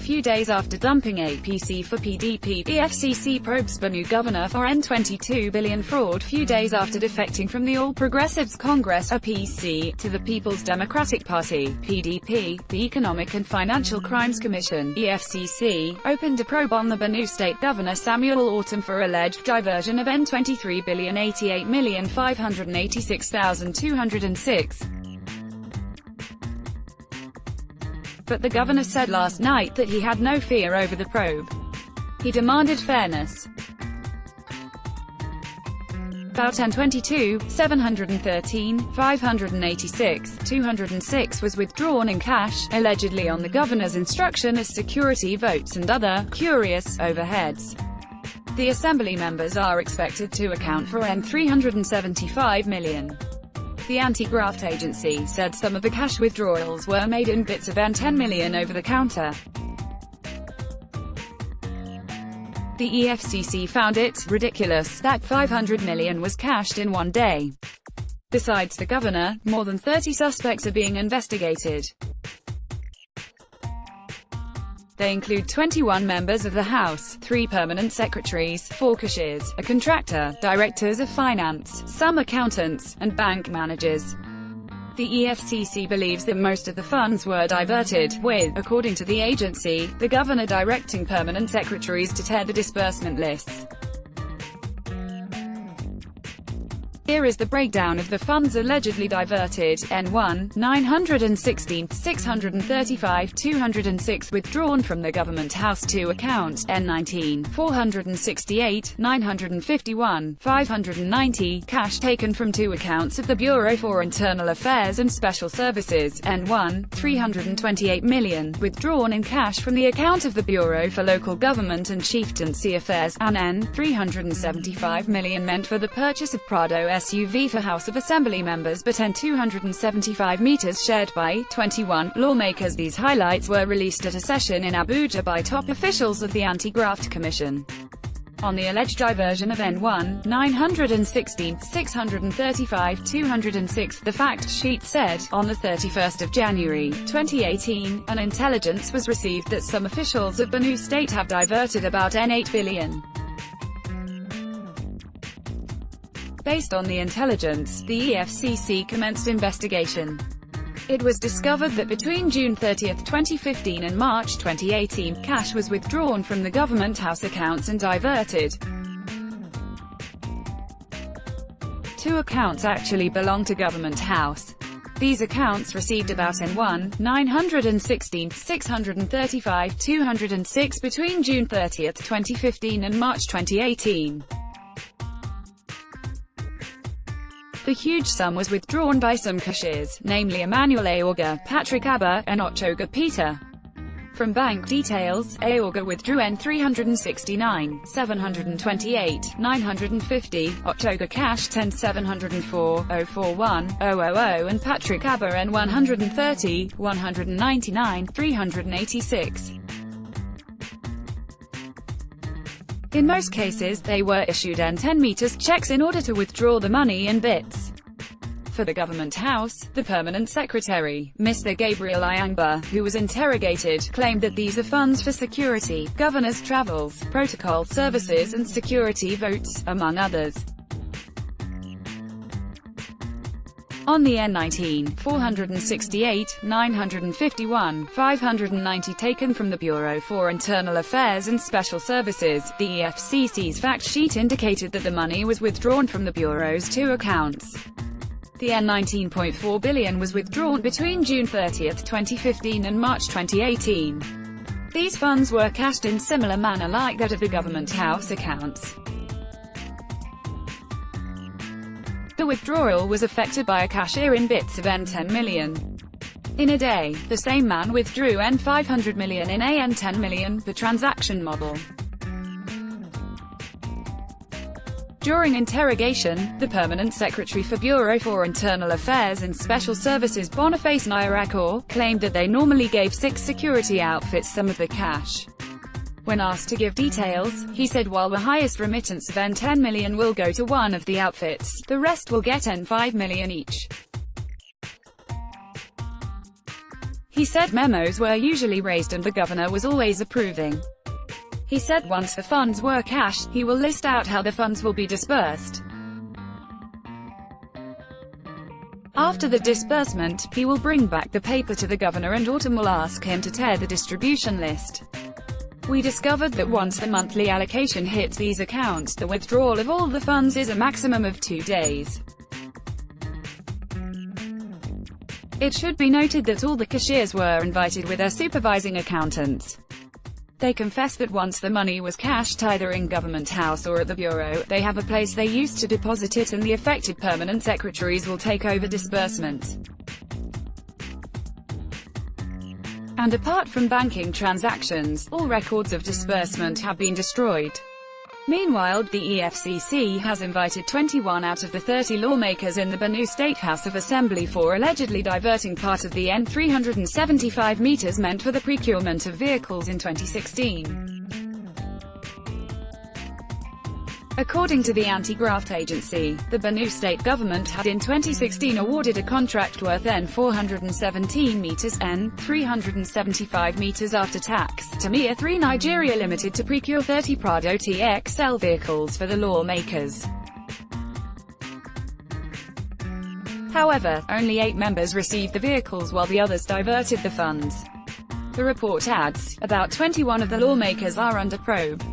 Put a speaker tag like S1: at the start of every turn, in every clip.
S1: few days after dumping APC for PDP. EFCC probes Benue governor for N22 billion fraud few days after defecting from the All Progressives Congress (APC) to the People's Democratic Party (PDP). The Economic and Financial Crimes Commission (EFCC) opened a probe on the Benue State Governor Samuel Autumn for alleged diversion of N23 billion 88,586,206. But the governor said last night that he had no fear over the probe. He demanded fairness. About N22, 713, 586, 206 was withdrawn in cash, allegedly on the governor's instruction as security votes and other curious overheads. The assembly members are expected to account for N375 million. The anti-graft agency said some of the cash withdrawals were made in bits of N10 million over the counter. The EFCC found it ridiculous that 500 million was cashed in one day. Besides the governor, more than 30 suspects are being investigated. They include 21 members of the House, 3 permanent secretaries, 4 cashiers, a contractor, directors of finance, some accountants, and bank managers. The EFCC believes that most of the funds were diverted, with, according to the agency, the governor directing permanent secretaries to tear the disbursement lists. Here is the breakdown of the funds allegedly diverted. N1, 916, 635, 206 withdrawn from the government House 2 account. N19, 468, 951, 590, cash taken from 2 accounts of the Bureau for Internal Affairs and Special Services. N1, 328 million, withdrawn in cash from the account of the Bureau for Local Government and Chieftaincy Affairs. And N, 375 million meant for the purchase of Prado SUV for House of Assembly members, but N275 meters shared by 21 lawmakers. These highlights were released at a session in Abuja by top officials of the Anti-Graft Commission. On the alleged diversion of N1, 916, 635, 206, the fact sheet said, on the 31st of January, 2018, an intelligence was received that some officials of Benue State have diverted about N8 billion. Based on the intelligence, the EFCC commenced investigation. It was discovered that between June 30, 2015 and March 2018, cash was withdrawn from the government house accounts and diverted. 2 accounts actually belong to government house. These accounts received about N1, 916, 635, 206 between June 30, 2015 and March 2018. The huge sum was withdrawn by some cashiers, namely Emmanuel Aorga, Patrick Abba, and Ochoga Peter. From bank details, Aorga withdrew N369, 728, 950, Ochoga cash 10,704, 041, 000, and Patrick Abba N130, 199, 386. In most cases, they were issued N10 meters checks in order to withdraw the money in bits. For the government house, the permanent secretary, Mr. Gabriel Ayangba, who was interrogated, claimed that these are funds for security, governor's travels, protocol services and security votes, among others. On the N19, 468, 951, 590 taken from the Bureau for Internal Affairs and Special Services, the EFCC's fact sheet indicated that the money was withdrawn from the Bureau's 2 accounts. The N19.4 billion was withdrawn between June 30, 2015 and March 2018. These funds were cashed in similar manner like that of the government house accounts. The withdrawal was effected by a cashier in bits of N10 million. In a day, the same man withdrew N500 million in a N10 million per transaction model. During interrogation, the permanent secretary for Bureau for Internal Affairs and Special Services Boniface Nyrakor claimed that they normally gave 6 security outfits some of the cash. When asked to give details, he said while the highest remittance of N10 million will go to one of the outfits, the rest will get N5 million each. He said memos were usually raised and the governor was always approving. He said once the funds were cashed, he will list out how the funds will be disbursed. After the disbursement, he will bring back the paper to the governor and Autumn will ask him to tear the distribution list. We discovered that once the monthly allocation hits these accounts, the withdrawal of all the funds is a maximum of 2 days. It should be noted that all the cashiers were invited with their supervising accountants. They confessed that once the money was cashed either in Government House or at the Bureau, they have a place they used to deposit it and the affected permanent secretaries will take over disbursements. And apart from banking transactions, all records of disbursement have been destroyed. Meanwhile, the EFCC has invited 21 out of the 30 lawmakers in the Benue State House of Assembly for allegedly diverting part of the N375 meters meant for the procurement of vehicles in 2016. According to the anti-graft agency, the Benue state government had in 2016 awarded a contract worth N417 meters, N375 meters after tax, to MIA 3 Nigeria Limited to procure 30 Prado TXL vehicles for the lawmakers. However, only 8 members received the vehicles while the others diverted the funds. The report adds, about 21 of the lawmakers are under probe.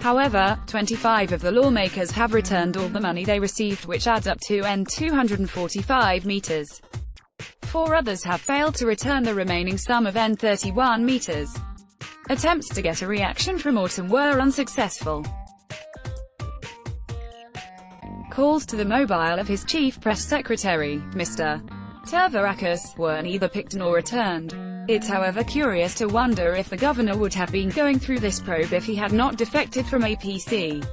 S1: However, 25 of the lawmakers have returned all the money they received, which adds up to N245 meters. 4 others have failed to return the remaining sum of N31 meters. Attempts to get a reaction from Autumn were unsuccessful. Calls to the mobile of his chief press secretary, Mr. Tervarakas, were neither picked nor returned. It's however curious to wonder if the governor would have been going through this probe if he had not defected from APC.